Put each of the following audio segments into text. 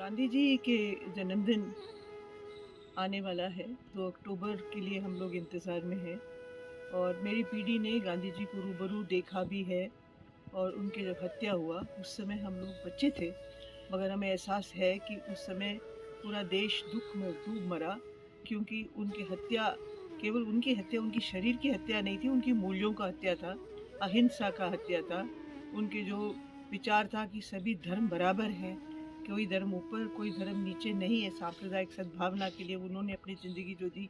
गांधी जी के जन्मदिन आने वाला है। 2 अक्टूबर के लिए हम लोग इंतज़ार में हैं और मेरी पीढ़ी ने गांधी जी को रूबरू देखा भी है। और उनकी जब हत्या हुआ उस समय हम लोग बच्चे थे, मगर हमें एहसास है कि उस समय पूरा देश दुख में डूब मरा, क्योंकि उनकी हत्या केवल उनकी हत्या, उनकी शरीर की हत्या नहीं थी, उनकी मूल्यों का हत्या था, अहिंसा का हत्या था। उनके जो विचार था कि सभी धर्म बराबर हैं, कोई धर्म ऊपर कोई धर्म नीचे नहीं है, सांप्रदायिक सद्भावना के लिए उन्होंने अपनी ज़िंदगी जो दी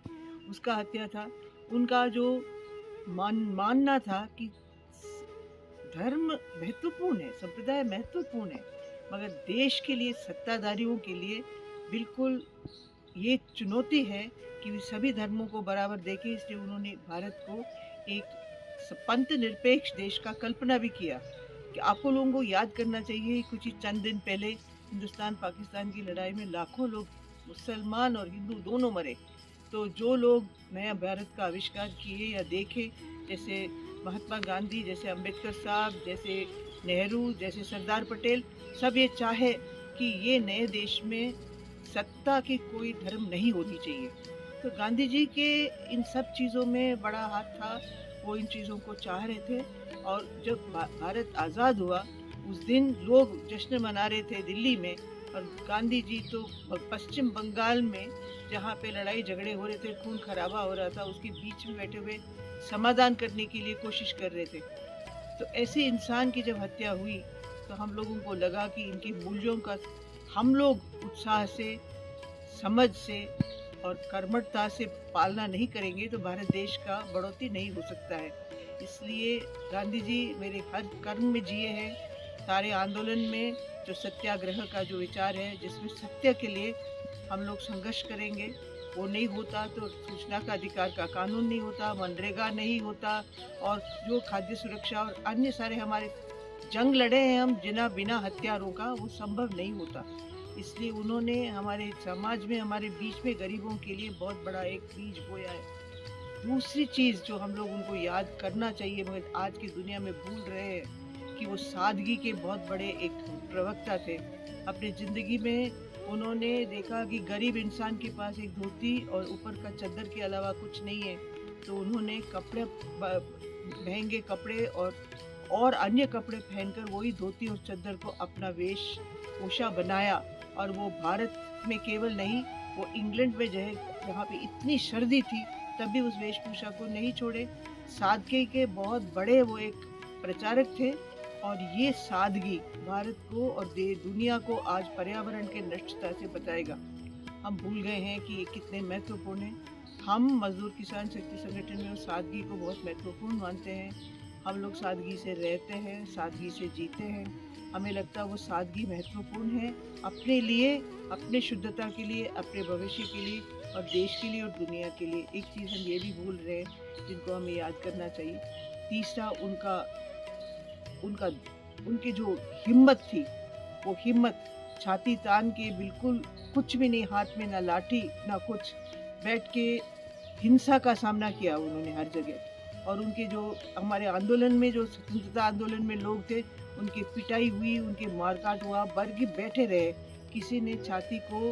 उसका हत्या था। उनका जो मानना था कि धर्म महत्वपूर्ण है, संप्रदाय महत्वपूर्ण है, मगर देश के लिए, सत्ताधारियों के लिए बिल्कुल ये चुनौती है कि वे सभी धर्मों को बराबर देखें। इसलिए उन्होंने भारत को एक पंथ निरपेक्ष देश का कल्पना भी किया। कि आपको लोगों को याद करना चाहिए, कुछ ही चंद दिन पहले हिंदुस्तान पाकिस्तान की लड़ाई में लाखों लोग, मुसलमान और हिंदू दोनों मरे। तो जो लोग नया भारत का आविष्कार किए या देखे, जैसे महात्मा गांधी, जैसे अंबेडकर साहब, जैसे नेहरू, जैसे सरदार पटेल, सब ये चाहे कि ये नए देश में सत्ता की कोई धर्म नहीं होनी चाहिए। तो गांधी जी के इन सब चीज़ों में बड़ा हाथ था, वो इन चीज़ों को चाह रहे थे। और जब भारत आज़ाद हुआ उस दिन लोग जश्न मना रहे थे दिल्ली में, और गांधी जी तो पश्चिम बंगाल में, जहाँ पे लड़ाई झगड़े हो रहे थे, खून खराबा हो रहा था, उसके बीच में बैठे हुए समाधान करने के लिए कोशिश कर रहे थे। तो ऐसे इंसान की जब हत्या हुई तो हम लोगों को लगा कि इनके मूल्यों का हम लोग उत्साह से, समझ से और कर्मठता से पालना नहीं करेंगे तो भारत देश का बढ़ोतरी नहीं हो सकता है। इसलिए गांधी जी मेरे हर कर्म में जिए हैं, सारे आंदोलन में जो सत्याग्रह का जो विचार है, जिसमें सत्य के लिए हम लोग संघर्ष करेंगे, वो नहीं होता तो सूचना का अधिकार का कानून नहीं होता, मनरेगा नहीं होता, और जो खाद्य सुरक्षा और अन्य सारे हमारे जंग लड़े हैं हम जिना बिना हथियारों का, वो संभव नहीं होता। इसलिए उन्होंने हमारे समाज में, हमारे बीच में गरीबों के लिए बहुत बड़ा एक बीज बोया है। दूसरी चीज़ जो हम लोग उनको याद करना चाहिए, मगर आज की दुनिया में भूल रहे हैं, कि वो सादगी के बहुत बड़े एक प्रवक्ता थे। अपनी ज़िंदगी में उन्होंने देखा कि गरीब इंसान के पास एक धोती और ऊपर का चद्दर के अलावा कुछ नहीं है, तो उन्होंने कपड़े, महंगे कपड़े और अन्य कपड़े पहनकर वही धोती और चद्दर को अपना वेशभूषा बनाया। और वो भारत में केवल नहीं, वो इंग्लैंड में जहाँ पे इतनी सर्दी थी तब भी उस वेशभूषा को नहीं छोड़े। सादगी के बहुत बड़े वो एक प्रचारक थे। और ये सादगी भारत को और दुनिया को आज पर्यावरण के नष्टता से बचाएगा। हम भूल गए हैं कि ये कितने महत्वपूर्ण हैं। हम मजदूर किसान शक्ति संगठन में उस सादगी को बहुत महत्वपूर्ण मानते हैं। हम लोग सादगी से रहते हैं, सादगी से जीते हैं। हमें लगता है वो सादगी महत्वपूर्ण है अपने लिए, अपने शुद्धता के लिए, अपने भविष्य के लिए और देश के लिए और दुनिया के लिए। एक चीज़ हम ये भी भूल रहे हैं जिनको हमें याद करना चाहिए। तीसरा, उनका उनका उनकी जो हिम्मत थी, वो हिम्मत छाती तान के, बिल्कुल कुछ भी नहीं, हाथ में ना लाठी ना कुछ, बैठ के हिंसा का सामना किया उन्होंने हर जगह। और उनके जो हमारे आंदोलन में, जो स्वतंत्रता आंदोलन में लोग थे, उनकी पिटाई हुई, उनके मारकाट हुआ, वर्ग बैठे रहे, किसी ने छाती को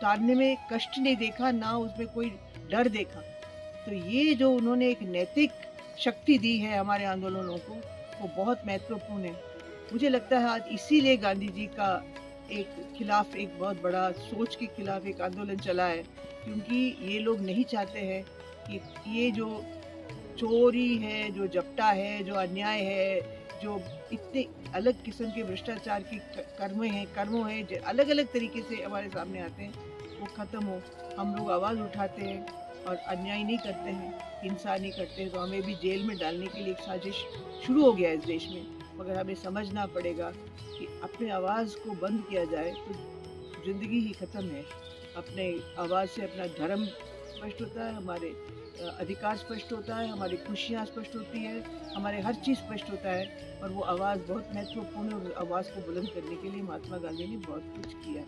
तानने में कष्ट नहीं देखा, ना उसमें कोई डर देखा। तो ये जो उन्होंने एक नैतिक शक्ति दी है हमारे आंदोलनों को, वो बहुत महत्वपूर्ण है। मुझे लगता है आज इसीलिए गांधी जी का एक खिलाफ, एक बहुत बड़ा सोच के खिलाफ एक आंदोलन चला है, क्योंकि ये लोग नहीं चाहते हैं कि ये जो चोरी है, जो जपटा है, जो अन्याय है, जो इतने अलग किस्म के भ्रष्टाचार की कर्मों हैं जो अलग अलग तरीके से हमारे सामने आते हैं, वो ख़त्म हो। हम लोग आवाज़ उठाते हैं और अन्याय नहीं करते हैं, हिंसा नहीं करते हैं, तो हमें भी जेल में डालने के लिए एक साजिश शुरू हो गया है इस देश में। मगर हमें समझना पड़ेगा कि अपने आवाज़ को बंद किया जाए तो ज़िंदगी ही ख़त्म है। अपने आवाज़ से अपना धर्म स्पष्ट होता है, हमारे अधिकार स्पष्ट होता है, हमारी खुशियाँ स्पष्ट होती है, हमारे हर चीज़ स्पष्ट होता है। और वो आवाज़ बहुत महत्वपूर्ण है, और आवाज़ को बुलंद करने के लिए महात्मा गांधी ने बहुत कुछ किया।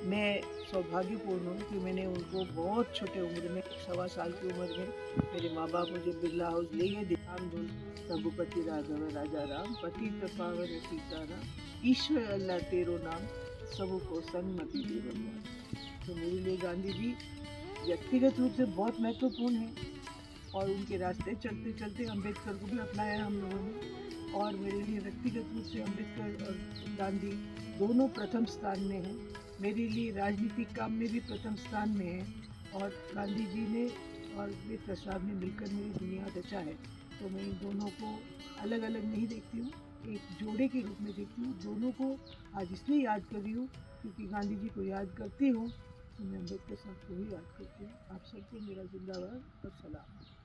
मैं सौभाग्यपूर्ण हूँ कि मैंने उनको बहुत छोटे उम्र में, 1.25 साल की उम्र में, मेरे माँ बाप मुझे बिरला हाउस ले गए। ध्यान धुन रघुपति राघव राजा राम, पतित पावन सीताराम, ईश्वर अल्लाह तेरो नाम, सबको सन्मति दे भगवान। तो मेरे लिए गांधी जी व्यक्तिगत रूप से बहुत महत्वपूर्ण हैं और उनके रास्ते चलते चलते अम्बेडकर को भी अपनाया हम लोगों ने। और मेरे लिए व्यक्तिगत रूप से अम्बेडकर और गांधी दोनों प्रथम स्थान में हैं। मेरे लिए राजनीतिक काम में भी प्रथम स्थान में है और गांधी जी ने और वेद प्रसाद ने मिलकर मेरी दुनिया रचा है। तो मैं इन दोनों को अलग अलग नहीं देखती हूँ, एक जोड़े के रूप में देखती हूँ। दोनों को आज इसलिए याद कर रही हूँ क्योंकि गांधी जी को याद करती हूँ तो मैं अम्बेडकर साहब को ही याद करती हूँ। आप सबको मेरा जिंदाबाद और सलाम।